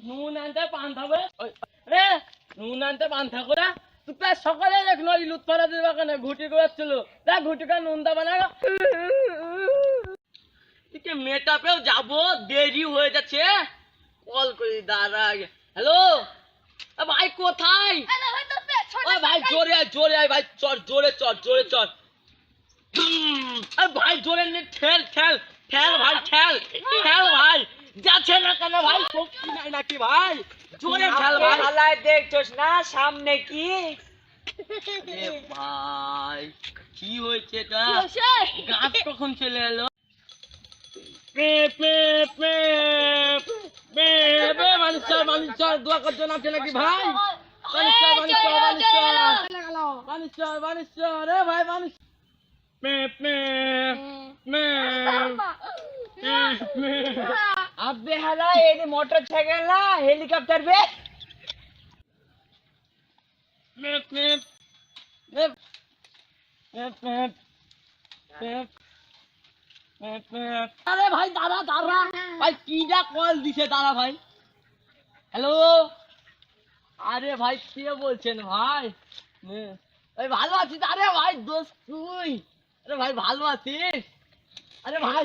নুন আনতে পান্তা করে রে নুন আনতে পান্তা করে তুই প্রায় সকালে দেখলো ইলুত পাড়া দিবা কেন ঘুটি করেছিল তা ঘুটিকা নুন দাবা না তুই মেটাপেও যাবো দেরি হয়ে যাচ্ছে কল করি দাঁড়া হ্যালো ভাই কোথায় ভাই জোরে আয় জোরে আয় ভাই চল জোরে চল জোরে চল ভাই জোরে নে ঠেল ঠেল ঠেল ভাই ঠেল ঠেল ভাই যাচ্ছে না কেন ভাই শক্তি নাই নাকি ভাই জোরে ঠেল ভাই হালাই দেখছস না সামনে কি এ ভাই কি হয়েছে এটা গাছ কখন চলে এলো pay pay pay pay pay মানুষ মানুষ দোয়া করতে নাচে নাকি ভাই মানুষ রে ভাই মানুষ পে পে পে আবে হালা এই মোটরসাইকেল না হেলিকপ্টার বে আরে ভাই দাঁড়া দাঁড়া ভাই কি যা কল দিছে দাঁড়া ভাই হ্যালো আরে ভাই কে বলছেন ভাই ভাই ভালো আছিস আরে ভাই দোস্ত তুই আরে ভাই ভালো আছিস আরে ভাই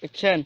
দেখছেন